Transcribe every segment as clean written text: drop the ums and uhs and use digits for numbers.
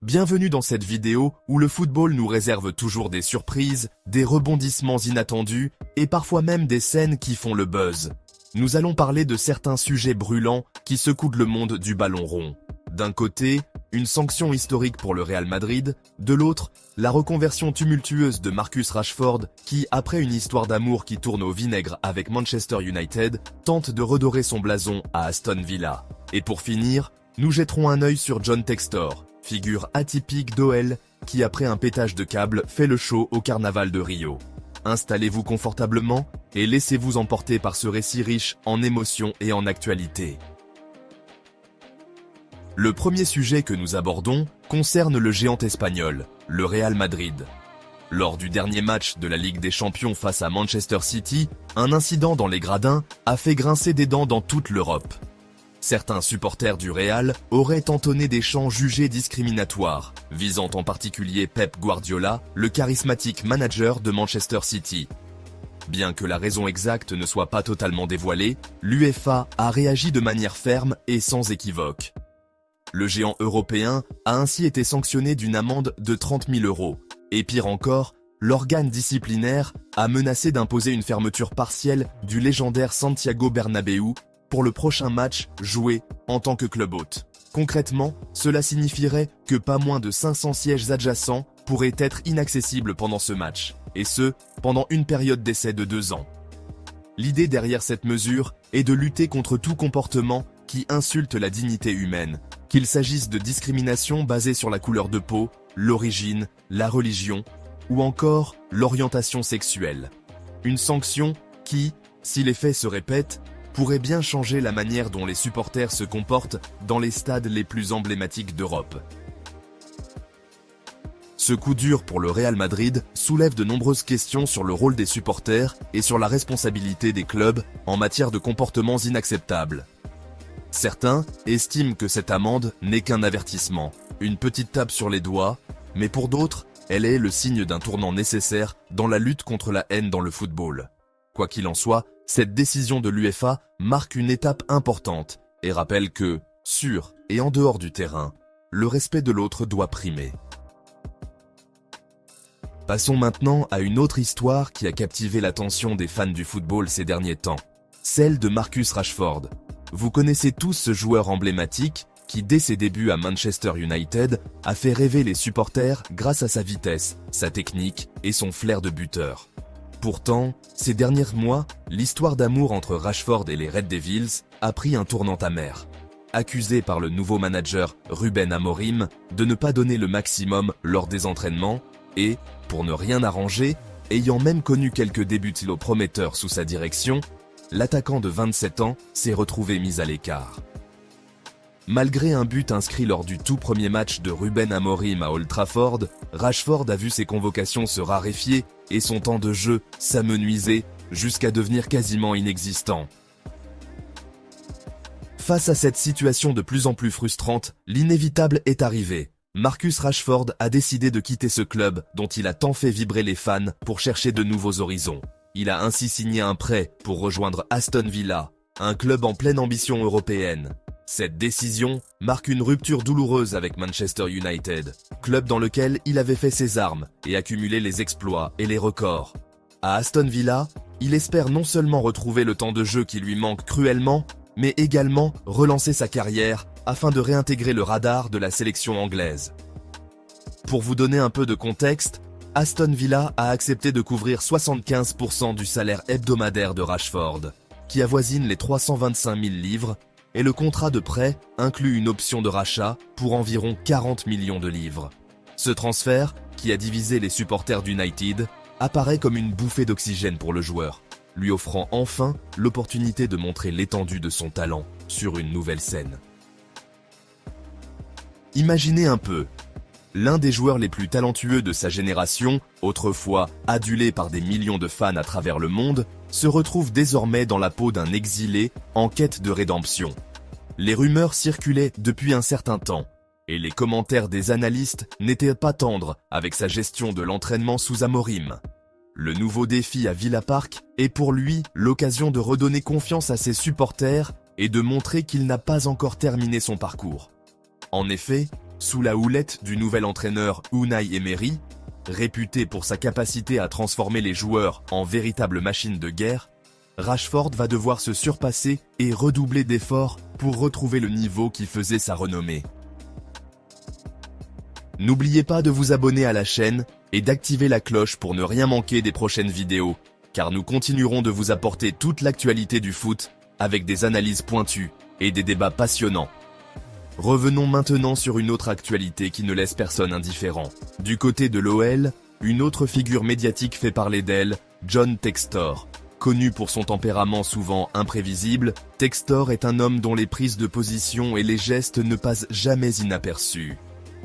Bienvenue dans cette vidéo où le football nous réserve toujours des surprises, des rebondissements inattendus et parfois même des scènes qui font le buzz. Nous allons parler de certains sujets brûlants qui secouent le monde du ballon rond. D'un côté, une sanction historique pour le Real Madrid, de l'autre, la reconversion tumultueuse de Marcus Rashford qui, après une histoire d'amour qui tourne au vinaigre avec Manchester United, tente de redorer son blason à Aston Villa. Et pour finir, nous jetterons un œil sur John Textor, figure atypique d'OL qui après un pétage de câble fait le show au carnaval de Rio. Installez-vous confortablement et laissez-vous emporter par ce récit riche en émotions et en actualité. Le premier sujet que nous abordons concerne le géant espagnol, le Real Madrid. Lors du dernier match de la Ligue des Champions face à Manchester City, un incident dans les gradins a fait grincer des dents dans toute l'Europe. Certains supporters du Real auraient entonné des chants jugés discriminatoires, visant en particulier Pep Guardiola, le charismatique manager de Manchester City. Bien que la raison exacte ne soit pas totalement dévoilée, l'UEFA a réagi de manière ferme et sans équivoque. Le géant européen a ainsi été sanctionné d'une amende de 30 000 €. Et pire encore, l'organe disciplinaire a menacé d'imposer une fermeture partielle du légendaire Santiago Bernabéu pour le prochain match joué en tant que club hôte. Concrètement, cela signifierait que pas moins de 500 sièges adjacents pourraient être inaccessibles pendant ce match, et ce, pendant une période d'essai de 2 ans. L'idée derrière cette mesure est de lutter contre tout comportement qui insulte la dignité humaine, qu'il s'agisse de discrimination basée sur la couleur de peau, l'origine, la religion, ou encore l'orientation sexuelle. Une sanction qui, si les faits se répètent, pourrait bien changer la manière dont les supporters se comportent dans les stades les plus emblématiques d'Europe. Ce coup dur pour le Real Madrid soulève de nombreuses questions sur le rôle des supporters et sur la responsabilité des clubs en matière de comportements inacceptables. Certains estiment que cette amende n'est qu'un avertissement, une petite tape sur les doigts, mais pour d'autres, elle est le signe d'un tournant nécessaire dans la lutte contre la haine dans le football. Quoi qu'il en soit, cette décision de l'UEFA marque une étape importante et rappelle que, sur et en dehors du terrain, le respect de l'autre doit primer. Passons maintenant à une autre histoire qui a captivé l'attention des fans du football ces derniers temps, celle de Marcus Rashford. Vous connaissez tous ce joueur emblématique qui, dès ses débuts à Manchester United, a fait rêver les supporters grâce à sa vitesse, sa technique et son flair de buteur. Pourtant, ces derniers mois, l'histoire d'amour entre Rashford et les Red Devils a pris un tournant amer. Accusé par le nouveau manager Ruben Amorim de ne pas donner le maximum lors des entraînements et, pour ne rien arranger, ayant même connu quelques débuts prometteurs sous sa direction, l'attaquant de 27 ans s'est retrouvé mis à l'écart. Malgré un but inscrit lors du tout premier match de Ruben Amorim à Old Trafford, Rashford a vu ses convocations se raréfier et son temps de jeu s'amenuiser jusqu'à devenir quasiment inexistant. Face à cette situation de plus en plus frustrante, l'inévitable est arrivé. Marcus Rashford a décidé de quitter ce club dont il a tant fait vibrer les fans pour chercher de nouveaux horizons. Il a ainsi signé un prêt pour rejoindre Aston Villa, un club en pleine ambition européenne. Cette décision marque une rupture douloureuse avec Manchester United, club dans lequel il avait fait ses armes et accumulé les exploits et les records. À Aston Villa, il espère non seulement retrouver le temps de jeu qui lui manque cruellement, mais également relancer sa carrière afin de réintégrer le radar de la sélection anglaise. Pour vous donner un peu de contexte, Aston Villa a accepté de couvrir 75% du salaire hebdomadaire de Rashford, qui avoisine les 325 000 livres, et le contrat de prêt inclut une option de rachat pour environ 40 millions de livres. Ce transfert, qui a divisé les supporters d'United, apparaît comme une bouffée d'oxygène pour le joueur, lui offrant enfin l'opportunité de montrer l'étendue de son talent sur une nouvelle scène. Imaginez un peu, l'un des joueurs les plus talentueux de sa génération, autrefois adulé par des millions de fans à travers le monde, se retrouve désormais dans la peau d'un exilé en quête de rédemption. Les rumeurs circulaient depuis un certain temps, et les commentaires des analystes n'étaient pas tendres avec sa gestion de l'entraînement sous Amorim. Le nouveau défi à Villa Park est pour lui l'occasion de redonner confiance à ses supporters et de montrer qu'il n'a pas encore terminé son parcours. En effet, Sous la houlette du nouvel entraîneur Unai Emery, réputé pour sa capacité à transformer les joueurs en véritables machines de guerre, Rashford va devoir se surpasser et redoubler d'efforts pour retrouver le niveau qui faisait sa renommée. N'oubliez pas de vous abonner à la chaîne et d'activer la cloche pour ne rien manquer des prochaines vidéos, car nous continuerons de vous apporter toute l'actualité du foot avec des analyses pointues et des débats passionnants. Revenons maintenant sur une autre actualité qui ne laisse personne indifférent. Du côté de l'OL, une autre figure médiatique fait parler d'elle, John Textor. Connu pour son tempérament souvent imprévisible, Textor est un homme dont les prises de position et les gestes ne passent jamais inaperçus.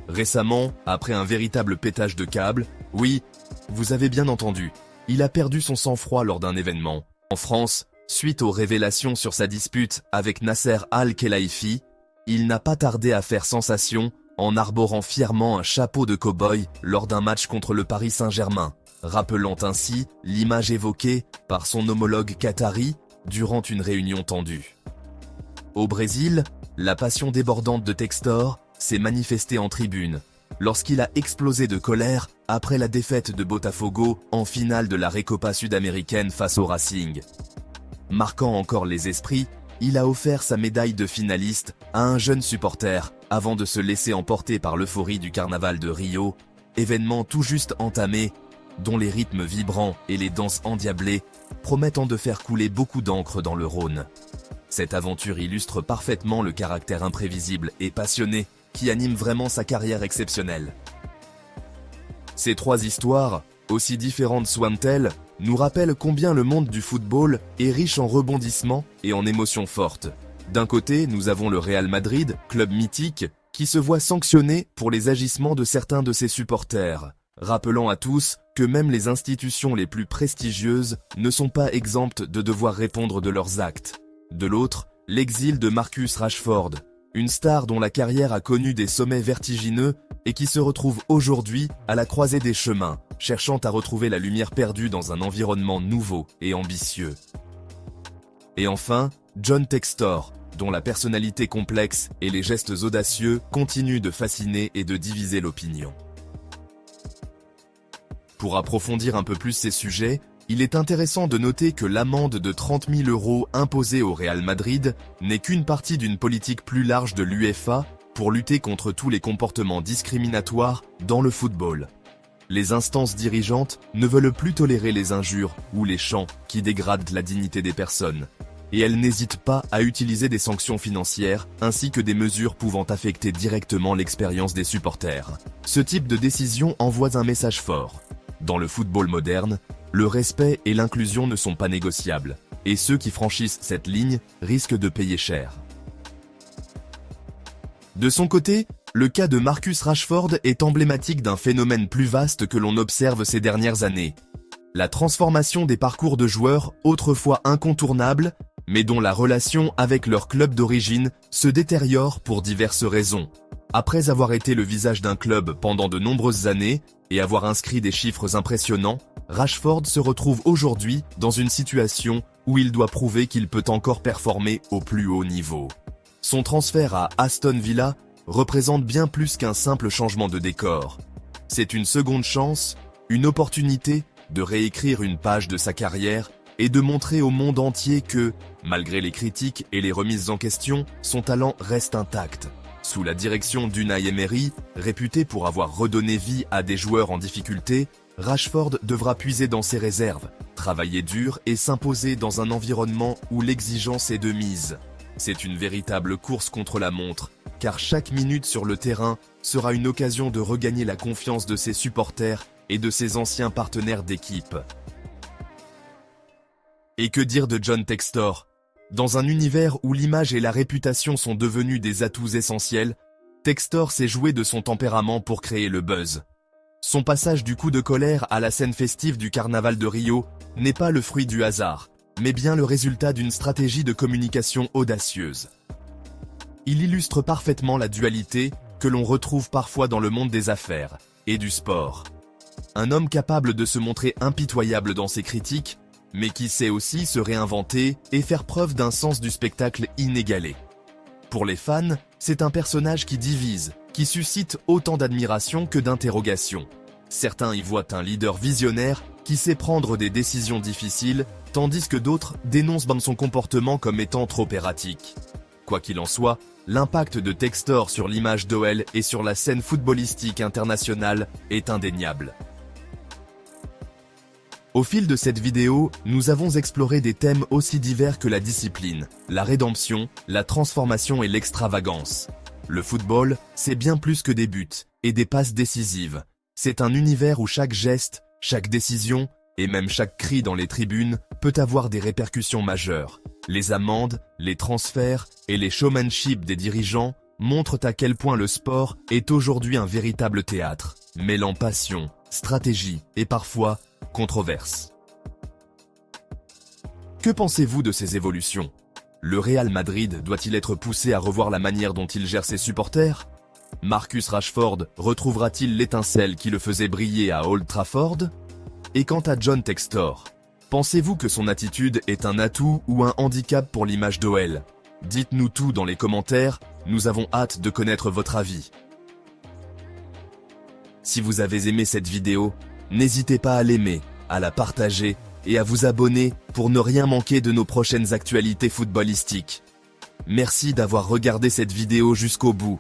Récemment, après un véritable pétage de câble, oui, vous avez bien entendu, il a perdu son sang-froid lors d'un événement. En France, suite aux révélations sur sa dispute avec Nasser Al-Khelaifi, il n'a pas tardé à faire sensation en arborant fièrement un chapeau de cow-boy lors d'un match contre le Paris Saint-Germain, rappelant ainsi l'image évoquée par son homologue qatari durant une réunion tendue. Au Brésil, la passion débordante de Textor s'est manifestée en tribune, lorsqu'il a explosé de colère après la défaite de Botafogo en finale de la Recopa sud-américaine face au Racing. Marquant encore les esprits, il a offert sa médaille de finaliste à un jeune supporter avant de se laisser emporter par l'euphorie du carnaval de Rio, événement tout juste entamé, dont les rythmes vibrants et les danses endiablées promettent de faire couler beaucoup d'encre dans le Rhône. Cette aventure illustre parfaitement le caractère imprévisible et passionné qui anime vraiment sa carrière exceptionnelle. Ces trois histoires, aussi différentes soient-elles, nous rappellent combien le monde du football est riche en rebondissements et en émotions fortes. D'un côté, nous avons le Real Madrid, club mythique, qui se voit sanctionné pour les agissements de certains de ses supporters, rappelant à tous que même les institutions les plus prestigieuses ne sont pas exemptes de devoir répondre de leurs actes. De l'autre, l'exil de Marcus Rashford, une star dont la carrière a connu des sommets vertigineux et qui se retrouve aujourd'hui à la croisée des chemins, cherchant à retrouver la lumière perdue dans un environnement nouveau et ambitieux. Et enfin, John Textor, dont la personnalité complexe et les gestes audacieux continuent de fasciner et de diviser l'opinion. Pour approfondir un peu plus ces sujets, il est intéressant de noter que l'amende de 30 000 € imposée au Real Madrid n'est qu'une partie d'une politique plus large de l'UEFA pour lutter contre tous les comportements discriminatoires dans le football. Les instances dirigeantes ne veulent plus tolérer les injures ou les chants qui dégradent la dignité des personnes, et elles n'hésitent pas à utiliser des sanctions financières ainsi que des mesures pouvant affecter directement l'expérience des supporters. Ce type de décision envoie un message fort. Dans le football moderne, le respect et l'inclusion ne sont pas négociables, et ceux qui franchissent cette ligne risquent de payer cher. De son côté, le cas de Marcus Rashford est emblématique d'un phénomène plus vaste que l'on observe ces dernières années. La transformation des parcours de joueurs autrefois incontournables, mais dont la relation avec leur club d'origine se détériore pour diverses raisons. Après avoir été le visage d'un club pendant de nombreuses années et avoir inscrit des chiffres impressionnants, Rashford se retrouve aujourd'hui dans une situation où il doit prouver qu'il peut encore performer au plus haut niveau. Son transfert à Aston Villa représente bien plus qu'un simple changement de décor. C'est une seconde chance, une opportunité de réécrire une page de sa carrière et de montrer au monde entier que, malgré les critiques et les remises en question, son talent reste intact. Sous la direction d'Unai Emery, réputé pour avoir redonné vie à des joueurs en difficulté, Rashford devra puiser dans ses réserves, travailler dur et s'imposer dans un environnement où l'exigence est de mise. C'est une véritable course contre la montre, car chaque minute sur le terrain sera une occasion de regagner la confiance de ses supporters et de ses anciens partenaires d'équipe. Et que dire de John Textor ? Dans un univers où l'image et la réputation sont devenus des atouts essentiels, Textor s'est joué de son tempérament pour créer le buzz. Son passage du coup de colère à la scène festive du carnaval de Rio n'est pas le fruit du hasard, mais bien le résultat d'une stratégie de communication audacieuse. Il illustre parfaitement la dualité que l'on retrouve parfois dans le monde des affaires et du sport. Un homme capable de se montrer impitoyable dans ses critiques, mais qui sait aussi se réinventer et faire preuve d'un sens du spectacle inégalé. Pour les fans, c'est un personnage qui divise, qui suscite autant d'admiration que d'interrogation. Certains y voient un leader visionnaire qui sait prendre des décisions difficiles, tandis que d'autres dénoncent son comportement comme étant trop erratique. Quoi qu'il en soit, l'impact de Textor sur l'image d'OL et sur la scène footballistique internationale est indéniable. Au fil de cette vidéo, nous avons exploré des thèmes aussi divers que la discipline, la rédemption, la transformation et l'extravagance. Le football, c'est bien plus que des buts et des passes décisives. C'est un univers où chaque geste, chaque décision et même chaque cri dans les tribunes peut avoir des répercussions majeures. Les amendes, les transferts et les showmanship des dirigeants montrent à quel point le sport est aujourd'hui un véritable théâtre, mêlant passion, stratégie et parfois controverse. Que pensez-vous de ces évolutions ? Le Real Madrid doit-il être poussé à revoir la manière dont il gère ses supporters ? Marcus Rashford retrouvera-t-il l'étincelle qui le faisait briller à Old Trafford ? Et quant à John Textor, pensez-vous que son attitude est un atout ou un handicap pour l'image d'OL ? Dites-nous tout dans les commentaires, nous avons hâte de connaître votre avis. Si vous avez aimé cette vidéo, n'hésitez pas à l'aimer, à la partager et à vous abonner pour ne rien manquer de nos prochaines actualités footballistiques. Merci d'avoir regardé cette vidéo jusqu'au bout.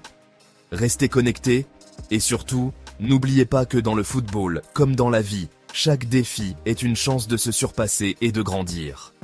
Restez connectés et surtout, n'oubliez pas que dans le football, comme dans la vie, chaque défi est une chance de se surpasser et de grandir.